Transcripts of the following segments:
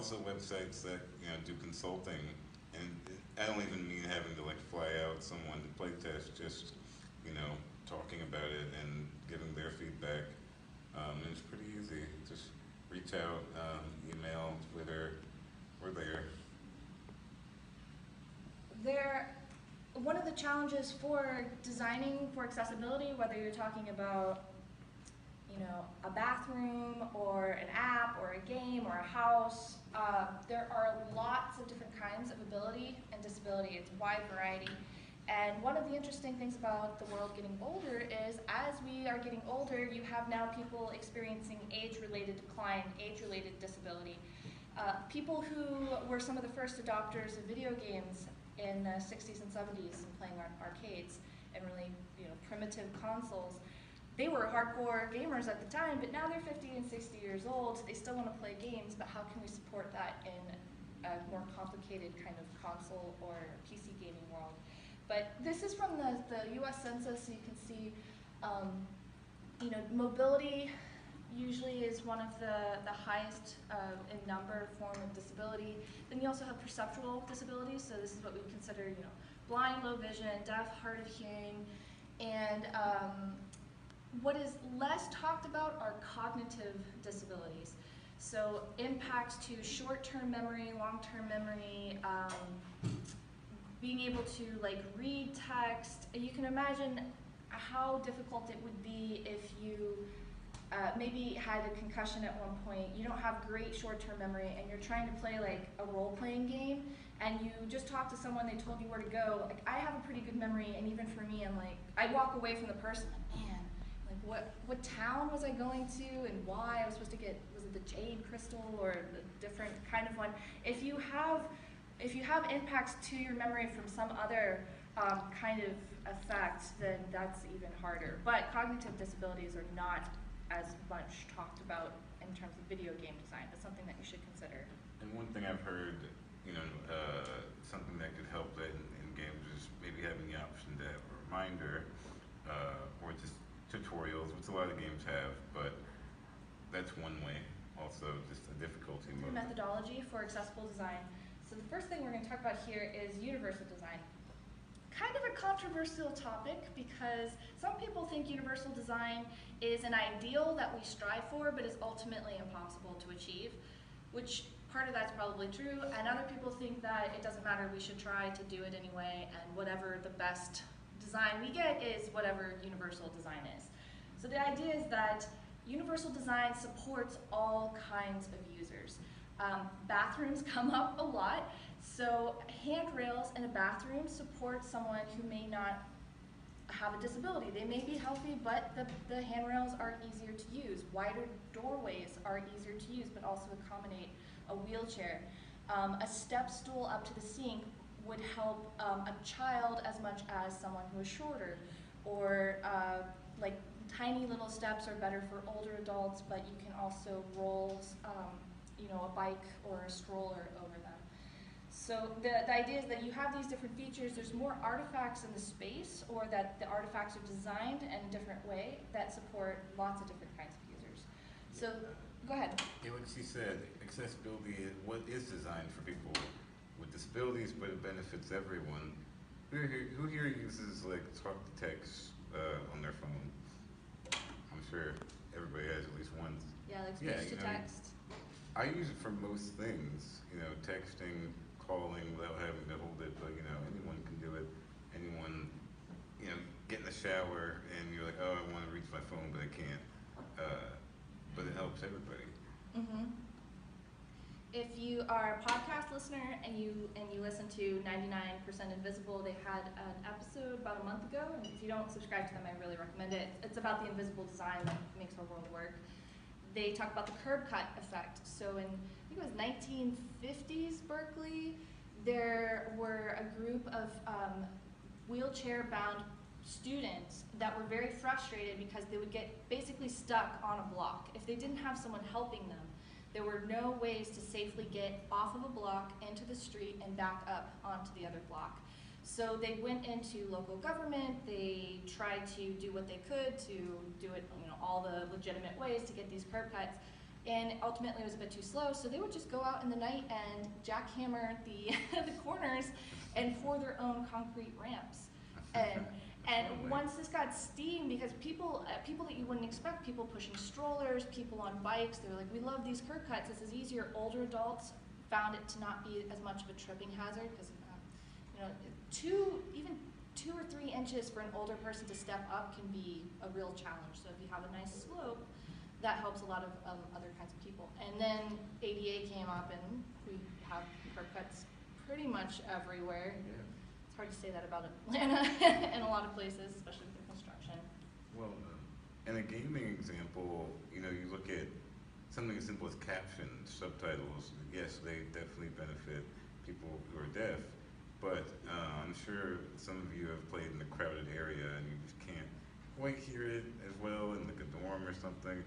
also websites that do consulting, and I don't even mean having to like fly out someone to play test. Just you know talking about it and giving their feedback. And it's pretty easy. Just reach out, email, Twitter, we're there. There, one of the challenges for designing for accessibility, whether you're talking about a bathroom or an app or a game or a house, there are lots of different kinds of ability and disability. It's a wide variety. And one of the interesting things about the world getting older is as we are getting older, you have now people experiencing age-related decline, age-related disability. People who were some of the first adopters of video games in the 60s and 70s and playing arcades and really primitive consoles, they were hardcore gamers at the time, but now they're 50 and 60 years old. They still want to play games, but how can we support that in a more complicated kind of console or PC gaming world? But this is from the US Census, so you can see mobility usually is one of the highest in number form of disability. Then you also have perceptual disabilities, so this is what we would consider blind, low vision, deaf, hard of hearing, and what is less talked about are cognitive disabilities. So impacts to short-term memory, long-term memory, being able to like read text. You can imagine how difficult it would be if you maybe had a concussion at one point, you don't have great short-term memory, and you're trying to play like a role-playing game, and you just talked to someone, they told you where to go. Like, I have a pretty good memory, and even for me, I'm like, I walk away from the person, like, man, like what town was I going to, and why? I was supposed to get, was it the jade crystal or a different kind of one? If you have impacts to your memory from some other kind of effect, then that's even harder. But cognitive disabilities are not as much talked about in terms of video game design. That's something that you should consider. And one thing I've heard, something that could help that in games is maybe having the option to have a reminder or just tutorials, which a lot of games have, but that's one way. Also, just a difficulty mode. Methodology for accessible design. So the first thing we're going to talk about here is universal design. Kind of a controversial topic because some people think universal design is an ideal that we strive for but is ultimately impossible to achieve, which part of that's probably true, and other people think that it doesn't matter, we should try to do it anyway, and whatever the best design we get is whatever universal design is. So the idea is that universal design supports all kinds of users. Bathrooms come up a lot. So handrails in a bathroom support someone who may not have a disability. They may be healthy, but the handrails are easier to use. Wider doorways are easier to use, but also accommodate a wheelchair. A step stool up to the sink would help a child as much as someone who is shorter. Or like tiny little steps are better for older adults, but you can also roll a bike or a stroller over them. So the idea is that you have these different features, there's more artifacts in the space, or that the artifacts are designed in a different way that support lots of different kinds of users. So, go ahead. Yeah, like she said, accessibility is designed for people with disabilities, but it benefits everyone. Who here uses like talk to text on their phone? I'm sure everybody has at least one. Yeah, like speech to text. I use it for most things, texting, calling without having to hold it, but anyone can do it. Anyone, get in the shower and you're like, oh, I want to reach my phone, but I can't. But it helps everybody. Mm-hmm. If you are a podcast listener and you listen to 99% Invisible, they had an episode about a month ago, and if you don't subscribe to them, I really recommend it. It's about the invisible design that makes our world work. They talk about the curb cut effect. So in, I think it was 1950s Berkeley, there were a group of wheelchair-bound students that were very frustrated because they would get basically stuck on a block. If they didn't have someone helping them, there were no ways to safely get off of a block into the street and back up onto the other block. So they went into local government, they tried to do what they could to do it, all the legitimate ways to get these curb cuts. and ultimately it was a bit too slow, so they would just go out in the night and jackhammer the, the corners and for their own concrete ramps. And once this got steam, because people that you wouldn't expect, people pushing strollers, people on bikes, they were like, we love these curb cuts, this is easier. Older adults found it to not be as much of a tripping hazard, because you know, even 2 or 3 inches for an older person to step up can be a real challenge. So if you have a nice slope, that helps a lot of other kinds of people. And then ADA came up, and we have curb cuts pretty much everywhere. Yeah. It's hard to say that about Atlanta and a lot of places, especially with the construction. Well, in a gaming example, you know, you look at something as simple as captions, subtitles. Yes, they definitely benefit people who are deaf, but I'm sure some of you have played in a crowded area and you just can't quite hear it as well in like a dorm or something,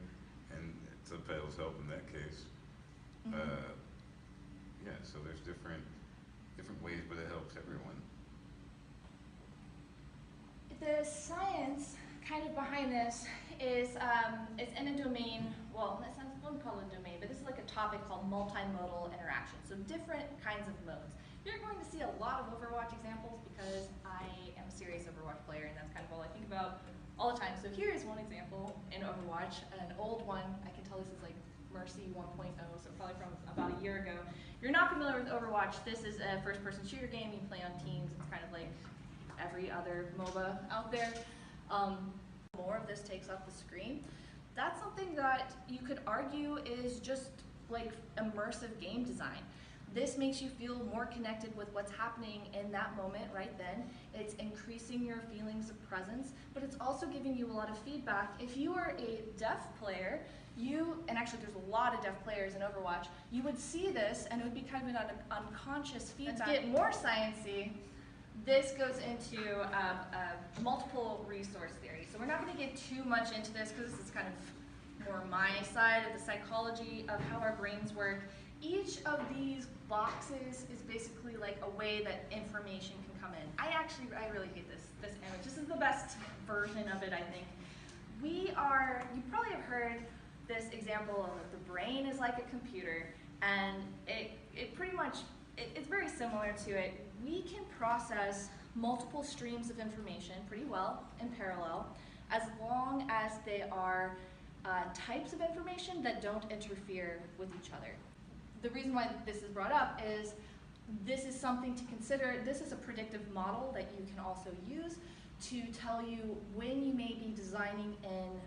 and subtitles help in that case. Mm-hmm. Yeah, so there's different ways, but it helps everyone. The science kind of behind this is it's in a domain, well, I wouldn't call it a domain, but this is like a topic called multimodal interaction, so different kinds of modes. You're going to see a lot of Overwatch examples because I am a serious Overwatch player, and that's kind of all I think about all the time. So here is one example in Overwatch, an old one. I can tell this is like Mercy 1.0, so probably from about a year ago. If you're not familiar with Overwatch, this is a first-person shooter game. You play on teams. It's kind of like every other MOBA out there. More of this takes up the screen. That's something that you could argue is just like immersive game design. This makes you feel more connected with what's happening in that moment right then. It's increasing your feelings of presence, but it's also giving you a lot of feedback. If you are a deaf player, and actually there's a lot of deaf players in Overwatch, you would see this and it would be kind of an unconscious feedback. To get more sciencey, this goes into multiple resource theory. So we're not going to get too much into this because this is kind of more my side of the psychology of how our brains work. Each of these boxes is basically like a way that information can come in. I really hate this image. This is the best version of it, I think. You probably have heard this example of the brain is like a computer, and it's very similar to it. We can process multiple streams of information pretty well in parallel, as long as they are types of information that don't interfere with each other. The reason why this is brought up is this is something to consider. This is a predictive model that you can also use to tell you when you may be designing in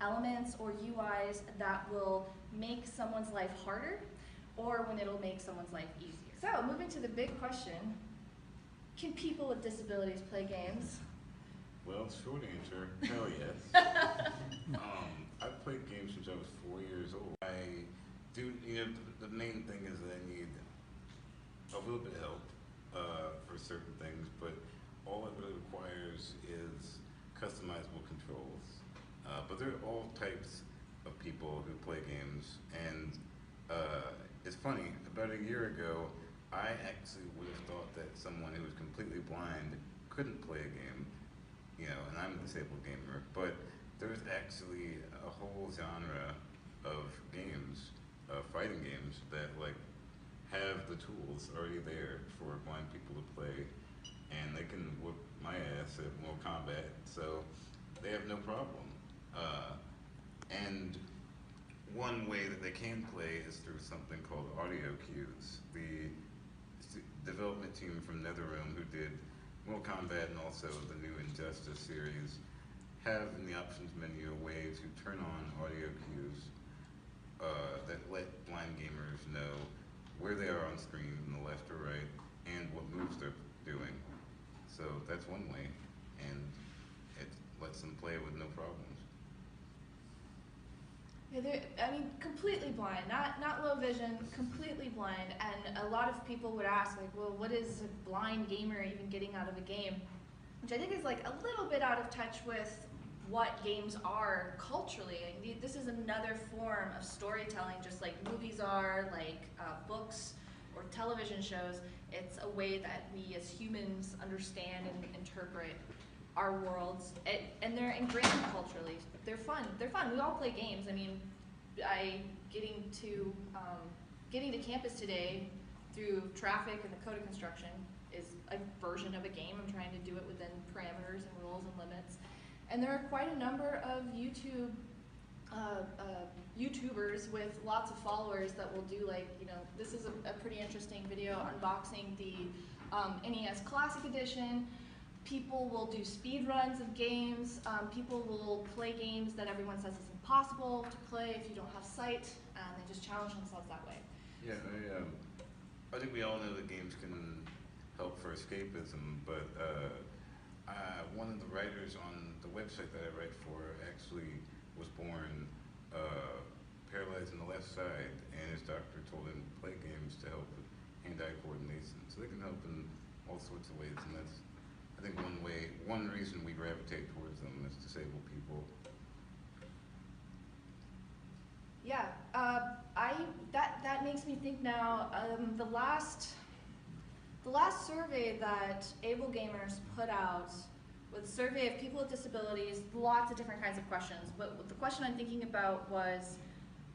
elements or UIs that will make someone's life harder or when it'll make someone's life easier. So moving to the big question, can people with disabilities play games? Well, short answer, hell yes. I've played games since I was 4 years old. I do, the main thing is that I need a little bit of help for certain things, but all it really requires is customizable controls. But there are all types of people who play games, and it's funny, about a year ago, I actually would have thought that someone who was completely blind couldn't play a game, and I'm a disabled gamer, but there's actually a whole genre of games, fighting games, that have the tools already there for blind people to play, and they can whoop my ass at Mortal Kombat, so they have no problem. And one way that they can play is through something called audio cues. The development team from NetherRealm, who did Mortal Kombat and also the new Injustice series, have in the options menu a way to turn on audio cues that let blind gamers know where they are on screen, in the left or right, and what moves they're doing. So that's one way, and it lets them play with no problems. Yeah, completely blind, not low vision, completely blind, and a lot of people would ask, well, what is a blind gamer even getting out of a game? Which I think is a little bit out of touch with what games are culturally. This is another form of storytelling, just like movies are, like books or television shows. It's a way that we as humans understand and interpret our worlds, and they're ingrained culturally. They're fun. We all play games. getting to campus today through traffic and the code of construction is a version of a game. I'm trying to do it within parameters and rules and limits. And there are quite a number of YouTubers with lots of followers that will do, like, you know, this is a pretty interesting video unboxing the NES Classic Edition. People will do speed runs of games. People will play games that everyone says is impossible to play if you don't have sight, and they just challenge themselves that way. Yeah, I think we all know that games can help for escapism, but one of the writers on the website that I write for actually was born paralyzed on the left side, and his doctor told him to play games to help with hand-eye coordination. So they can help in all sorts of ways, and that's, I think, one reason we gravitate towards them as disabled people. Yeah, that makes me think now. The last survey that Able Gamers put out was a survey of people with disabilities, lots of different kinds of questions. But the question I'm thinking about was,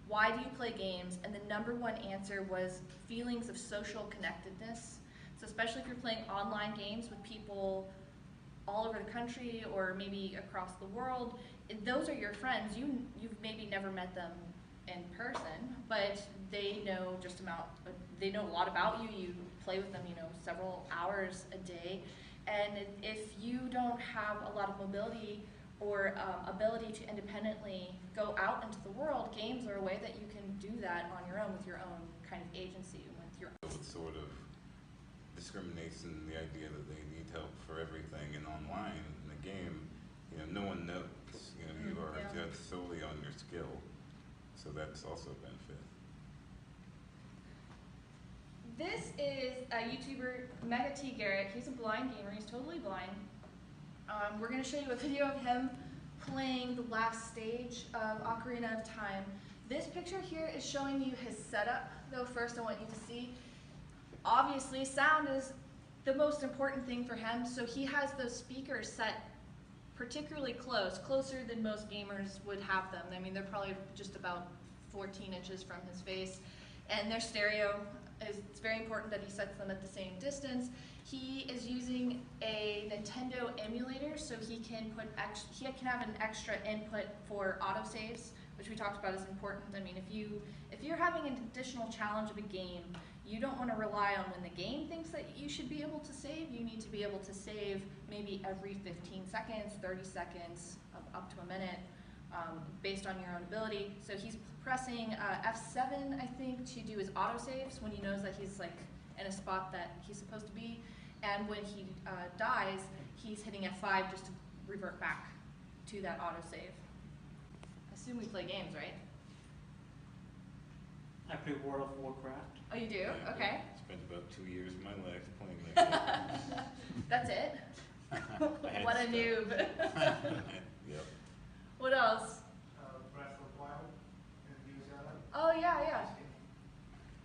why do you play games? And the #1 answer was feelings of social connectedness. So especially if you're playing online games with people all over the country or maybe across the world, those are your friends. You've maybe never met them in person, but they know they know a lot about you. You play with them, you know, several hours a day. And if you don't have a lot of mobility or ability to independently go out into the world, games are a way that you can do that on your own with your own kind of agency. With sort of discrimination, the idea that they need help for everything, and online in the game, you know, no one knows. You know, you are judged solely on your skill, so that's also a benefit. This is a YouTuber, Mega T. Garrett. He's a blind gamer. He's totally blind. We're going to show you a video of him playing the last stage of Ocarina of Time. This picture here is showing you his setup, though first I want you to see. Obviously, sound is the most important thing for him, so he has those speakers set particularly closer than most gamers would have them. I mean, they're probably just about 14 inches from his face, and their stereo. It's very important that he sets them at the same distance. He is using a Nintendo emulator, so he can have an extra input for autosaves, which we talked about is important. I mean, if you're having an additional challenge of a game, you don't want to rely on when the game thinks that you should be able to save. You need to be able to save maybe every 15 seconds, 30 seconds, up to a minute, based on your own ability. So he's pressing F7, I think, to do his autosaves when he knows that he's like in a spot that he's supposed to be. And when he dies, he's hitting F5 just to revert back to that autosave. I assume we play games, right? I play World of Warcraft. Oh, you do? Okay. I spent about 2 years of my life playing that game. That's it? What a noob. Yep. What else? Breath of the Wild and Zelda. Oh, yeah.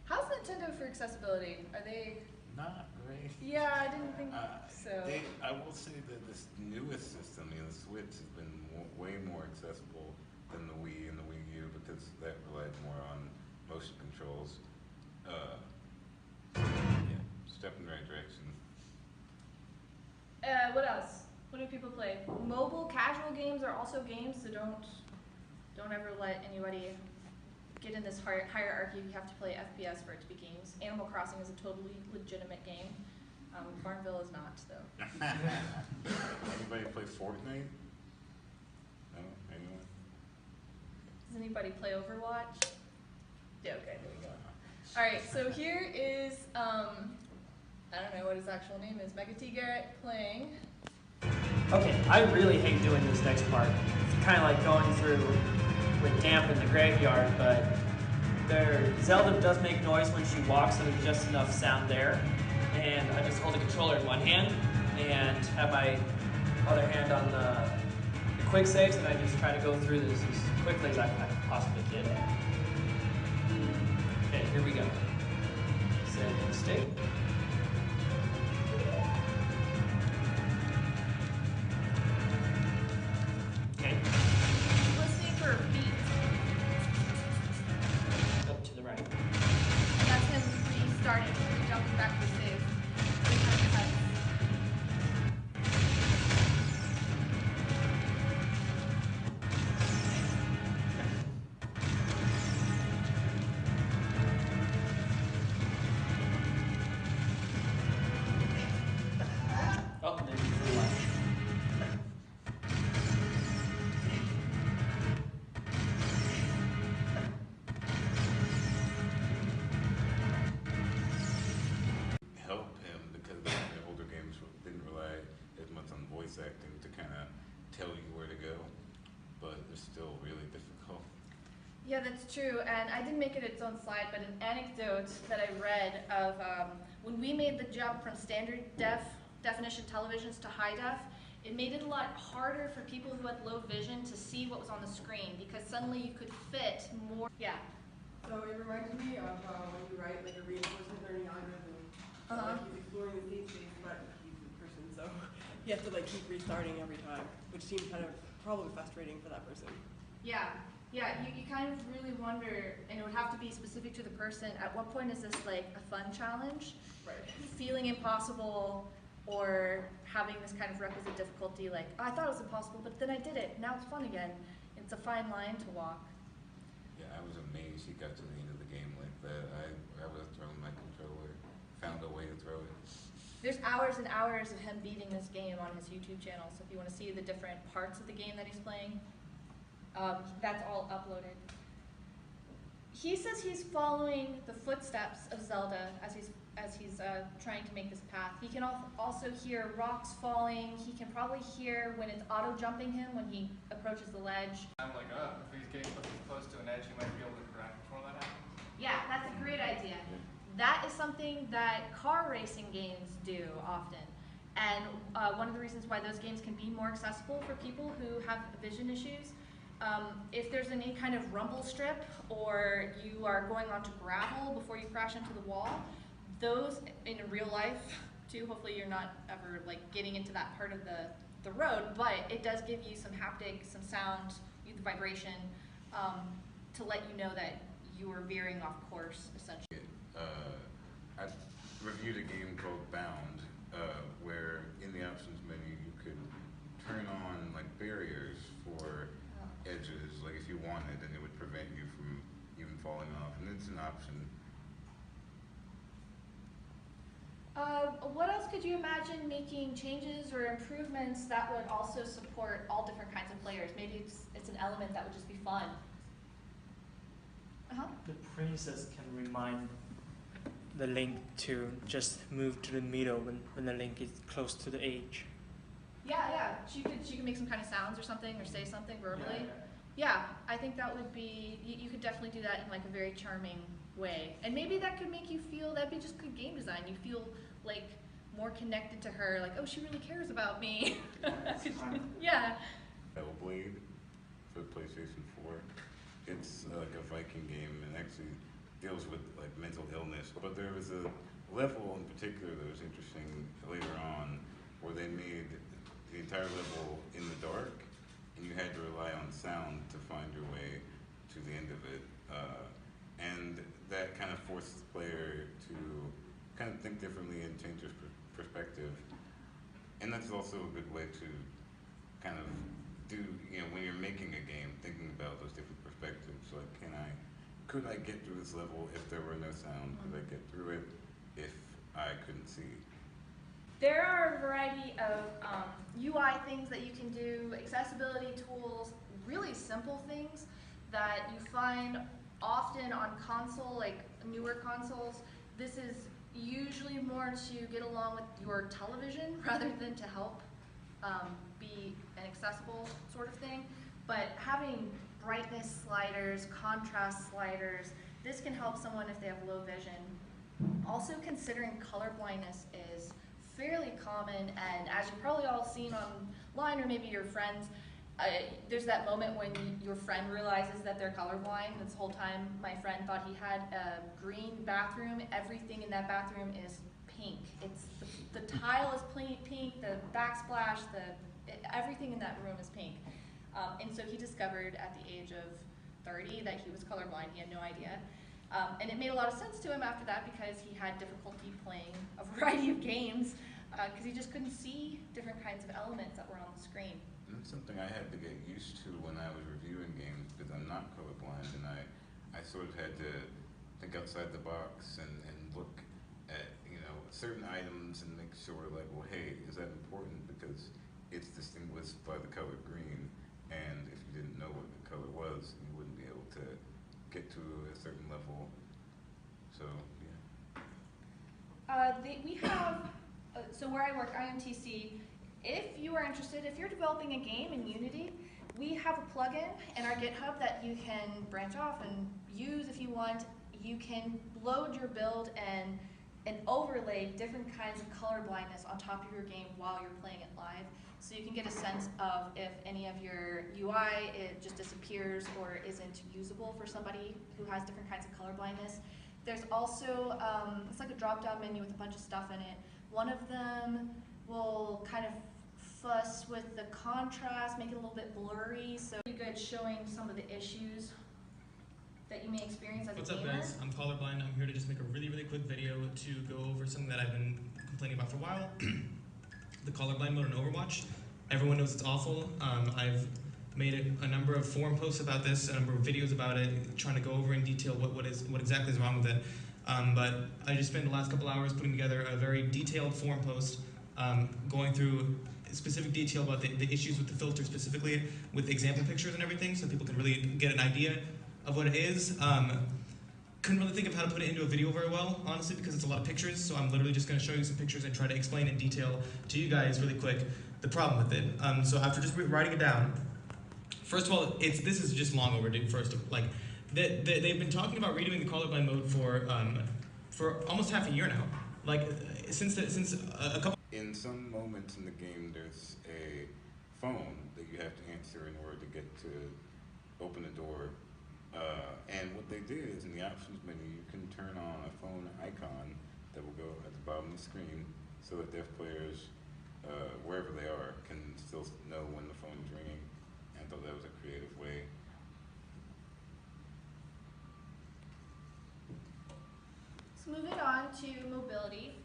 How's Nintendo for accessibility? Are they... Not great. Yeah, I didn't think so. I will say that this newest system, you know, the Switch, has been way more accessible than the Wii and the Wii U, because that relied more on motion controls. Yeah, step in the right direction. What else? What do people play? Mobile casual games are also games, so don't ever let anybody get in this hierarchy. You have to play FPS for it to be games. Animal Crossing is a totally legitimate game. Farmville is not, though. Anybody play Fortnite? No? Anyone? Does anybody play Overwatch? Yeah, okay, there we go. Alright, so here is, I don't know what his actual name is, Mega T. Garrett playing. Okay, I really hate doing this next part. It's kind of like going through with Damp in the graveyard, but Zelda does make noise when she walks, so there's just enough sound there. And I just hold the controller in one hand and have my other hand on the quick saves, and I just try to go through this as quickly as I possibly can. Okay, here we go. Set state. Okay. Listening for beats. voice acting to kind of tell you where to go, but it's still really difficult. Yeah, that's true, and I didn't make it its own slide, but an anecdote that I read of when we made the jump from standard definition televisions to high def, it made it a lot harder for people who had low vision to see what was on the screen because suddenly you could fit more. Yeah. So it reminded me of when you write like a reinforcement learning algorithm. So like he's exploring the state space, but he's a person, so he has to like keep restarting every time, which seems kind of probably frustrating for that person. Yeah. Yeah, you kind of really wonder, and it would have to be specific to the person, at what point is this like a fun challenge? Right. Feeling impossible, or having this kind of requisite difficulty like, oh, I thought it was impossible, but then I did it, now it's fun again. It's a fine line to walk. Yeah, I was amazed he got to the end of the game like that. I would have thrown my controller, found a way to throw it. There's hours and hours of him beating this game on his YouTube channel, so if you want to see the different parts of the game that he's playing, that's all uploaded. He says he's following the footsteps of Zelda as he's trying to make this path. He can also hear rocks falling. He can probably hear when it's auto-jumping him when he approaches the ledge. I'm like, if he's getting close to an edge, he might be able to correct before that happens. Yeah, that's a great idea. That is something that car racing games do often. And one of the reasons why those games can be more accessible for people who have vision issues, if there's any kind of rumble strip or you are going onto gravel before you crash into the wall, those in real life too, hopefully you're not ever like getting into that part of the road, but it does give you some haptic, some sound, the vibration, to let you know that you are veering off course essentially. I reviewed a game called Bound, where in the options menu you could turn on like barriers for edges, like if you wanted, and it would prevent you from even falling off, and it's an option. What else could you imagine making changes or improvements that would also support all different kinds of players? Maybe it's an element that would just be fun. The princess can remind the Link to just move to the middle when the Link is close to the edge. Yeah. She could make some kind of sounds or something, or say something verbally. Yeah, I think that would be, you could definitely do that in like a very charming way. And maybe that could make you feel, that'd be just good game design. You feel like more connected to her, like, oh, she really cares about me. Yeah. Hellblade for PlayStation 4. It's like a Viking game and actually deals with like mental illness. But there was a level in particular that was interesting later on where they made the entire level in the dark and you had to rely on sound to find your way to the end of it. And that kind of forces the player to kind of think differently and change their perspective. And that's also a good way to kind of do, when you're making a game, thinking about those different perspectives. Like, could I get through this level if there were no sound? Could I get through it if I couldn't see? There are a variety of UI things that you can do, accessibility tools, really simple things that you find often on console, like newer consoles. This is usually more to get along with your television rather than to help be an accessible sort of thing. But having brightness sliders, contrast sliders, this can help someone if they have low vision. Also considering color blindness is fairly common, and as you've probably all seen online or maybe your friends, there's that moment when your friend realizes that they're colorblind. This whole time my friend thought he had a green bathroom. Everything in that bathroom is pink. It's the tile is pink, the backsplash, everything in that room is pink. And so he discovered at the age of 30 that he was colorblind. He had no idea. And it made a lot of sense to him after that because he had difficulty playing a variety of games because he just couldn't see different kinds of elements that were on the screen. And that's something I had to get used to when I was reviewing games because I'm not colorblind, and I sort of had to think outside the box and look at certain items and make sure like, well, hey, is that important because it's distinguished by the color green, and if you didn't know what the color was, you wouldn't be able to get to a certain level. So yeah. We have, so where I work, IMTC, if you are interested, if you're developing a game in Unity, we have a plugin in our GitHub that you can branch off and use if you want. You can load your build and overlay different kinds of color blindness on top of your game while you're playing it live. So you can get a sense of if any of your UI it just disappears or isn't usable for somebody who has different kinds of color blindness. There's also, it's like a drop-down menu with a bunch of stuff in it. One of them will kind of fuss with the contrast, make it a little bit blurry, so pretty good showing some of the issues that you may experience as What's a gamer. up guys, I'm colorblind. I'm here to just make a really quick video to go over something that I've been complaining about for a while. The colorblind mode in Overwatch. Everyone knows it's awful. I've made a number of forum posts about this, a number of videos about it, trying to go over in detail what exactly is wrong with it. But I just spent the last couple hours putting together a very detailed forum post, going through specific detail about the issues with the filter specifically, with example pictures and everything, so people can really get an idea of what it is. Couldn't really think of how to put it into a video very well, honestly, because it's a lot of pictures, so I'm literally just going to show you some pictures and try to explain in detail to you guys really quick the problem with it. So after just writing it down, first of all, this is just long overdue. They've been talking about redoing the colorblind mode for almost half a year now. Like since a couple. In some moments in the game, there's a phone that you have to answer in order to get to open the door. And what they did is in the options menu, you can turn on a phone icon that will go at the bottom of the screen so that deaf players, wherever they are, can still know when the phone is ringing. I thought that was a creative way. So moving on to mobility.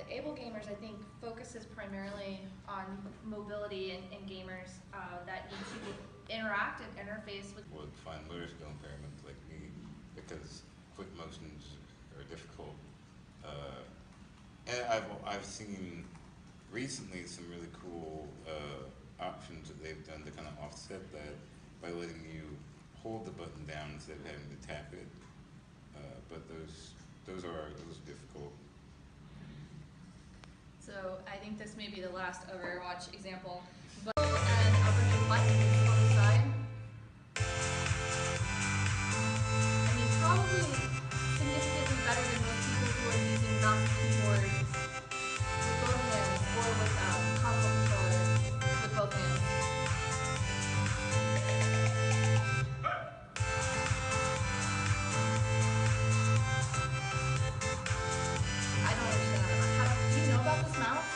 Able Gamers, I think, focuses primarily on mobility and gamers that need to interact and interface with. Would find lyrical impairments like me because quick motions are difficult. And I've seen recently some really cool options that they've done to kind of offset that by letting you hold the button down instead of having to tap it. But those are difficult. So I think this may be the last Overwatch example. But and a bunch of buttons on the side. I mean, probably significantly better than most people who are using mouse and keyboard with both hands or with console controller with both hands. I don't understand that. Do you know about this mouse?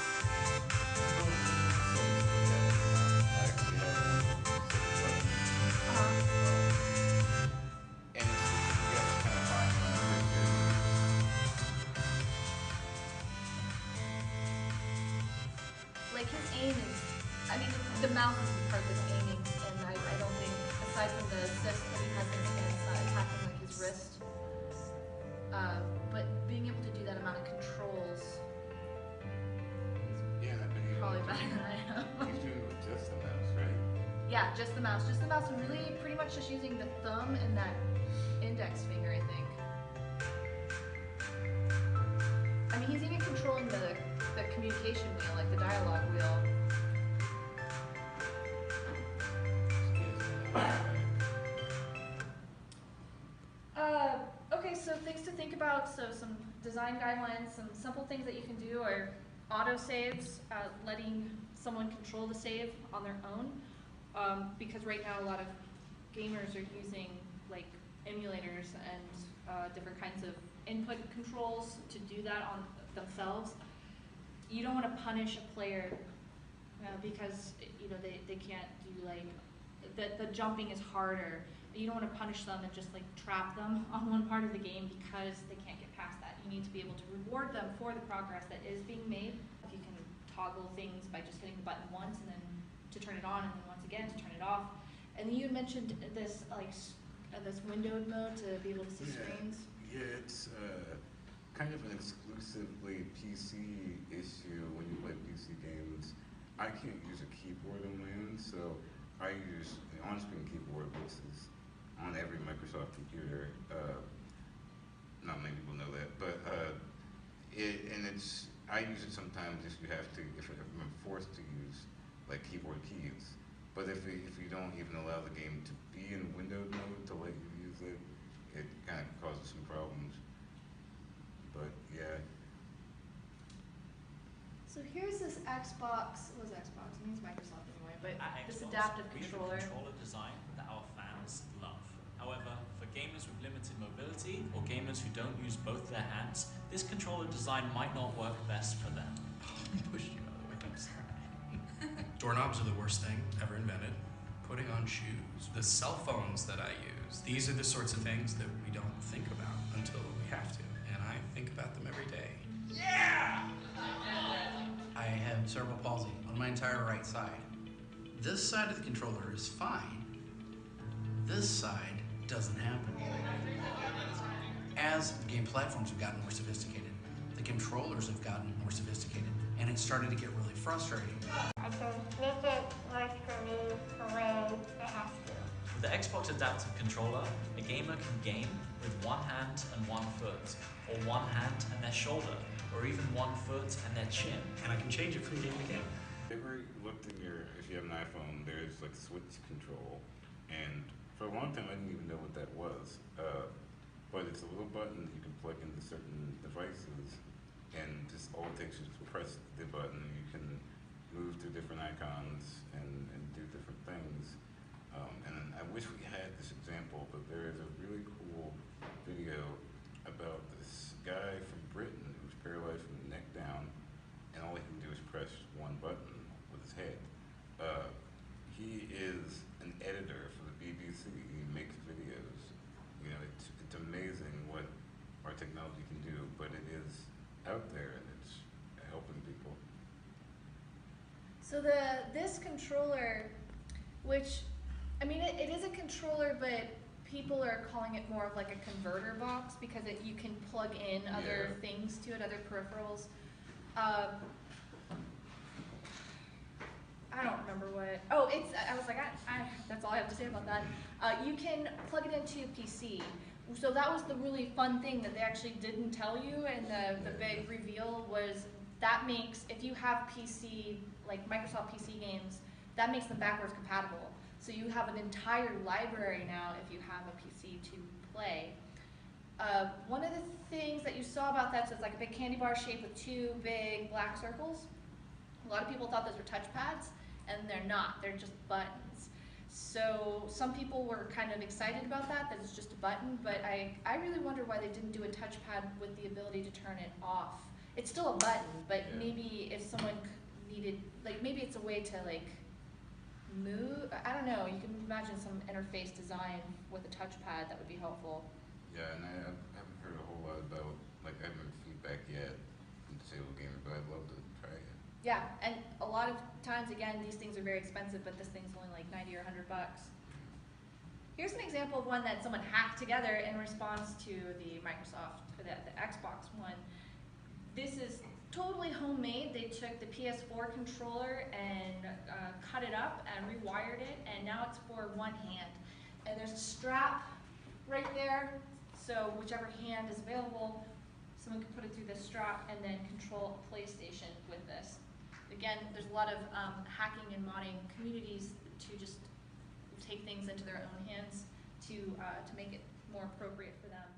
Like his aim is, I mean, the mouse is the part that's aiming, and I don't think, aside from the assist that he has in his hand, it's not attacking like his wrist. But being able to do that amount of controls, Yeah, he's probably better than I am. He's doing it with just the mouse, right? Yeah, just the mouse, and really pretty much just using the thumb and that index finger, I think. I mean, he's even controlling the communication wheel, like the dialogue wheel. Okay, so things to think about. So some design guidelines, some simple things that you can do are auto saves, letting someone control the save on their own. Because right now a lot of gamers are using like emulators and different kinds of input controls to do that on themselves. You don't want to punish a player because they can't do like the jumping is harder. You don't want to punish them and just like trap them on one part of the game because they can't get past that. You need to be able to reward them for the progress that is being made. If you can toggle things by just hitting the button once and then to turn it on and then once again to turn it off. And you mentioned this this windowed mode to be able to see screens. Yeah, it's kind of an exclusively PC issue when you play PC games. I can't use a keyboard on my own, so I use an on-screen keyboard, which is on every Microsoft computer. Not many people know that, but it's I use it sometimes if you have to, if I'm forced to use like keyboard keys. But if you don't even allow the game to be in windowed mode to let you use it, it kind of causes some problems. But yeah. So here's this Xbox. What was Xbox? It means Microsoft anyway. But At this Xbox, adaptive we have controller. a controller design that our fans love. However, for gamers with limited mobility or gamers who don't use both their hands, this controller design might not work best for them. Pushed you out of the way. I'm sorry. Doorknobs are the worst thing ever invented. Putting on shoes. The cell phones that I use. These are the sorts of things that we don't think about until we have to. And I think about them every day. Yeah! I have cerebral palsy on my entire right side. This side of the controller is fine. This side doesn't happen. As the game platforms have gotten more sophisticated, the controllers have gotten more sophisticated, and it started to get really frustrating. I can make it work for me the way it has to. With the Xbox Adaptive Controller, a gamer can game with one hand and one foot, or one hand and their shoulder, or even one foot and their chin. And I can change it from game to game. Ever looked in your, if you have an iPhone, there's like switch control, and for a long time I didn't even know what that was. But it's a little button you can plug into certain devices, and just all it takes is to press the button. You can move through different icons and do different things. And I wish we had this example, but there is a really cool video about this guy from Britain who's paralyzed from the neck down, and all he can do is press one button with his head. He is an editor for the BBC. He makes videos. You know, it's amazing what our technology can do, but it is out there and it's helping people. So this controller, which, I mean, it is a controller, but people are calling it more of like a converter box because you can plug in other things to it, other peripherals. I don't remember what. Oh, I was like, that's all I have to say about that. You can plug it into a PC. So that was the really fun thing that they actually didn't tell you, and the big reveal was that makes, if you have PC, like Microsoft PC games, that makes them backwards compatible. So you have an entire library now if you have a PC to play. One of the things that you saw about that is it's like a big candy bar shape with two big black circles. A lot of people thought those were touchpads, and they're not. They're just buttons. So some people were kind of excited about that it's just a button, but I really wonder why they didn't do a touchpad with the ability to turn it off. It's still a button, but maybe if someone needed, like maybe it's a way to like move, I don't know, you can imagine some interface design with a touchpad that would be helpful. Yeah, and I haven't heard a whole lot about, like I haven't heard feedback yet from disabled gamers, but I'd love to try it. Yeah, and a lot of times, again, these things are very expensive, but this thing's only like 90 or 100 bucks. Here's an example of one that someone hacked together in response to the Microsoft, the Xbox One. This is totally homemade. They took the PS4 controller and cut it up and rewired it, and now it's for one hand. And there's a strap right there, so whichever hand is available, someone can put it through this strap and then control a PlayStation with this. Again, there's a lot of hacking and modding communities to just take things into their own hands to make it more appropriate for them.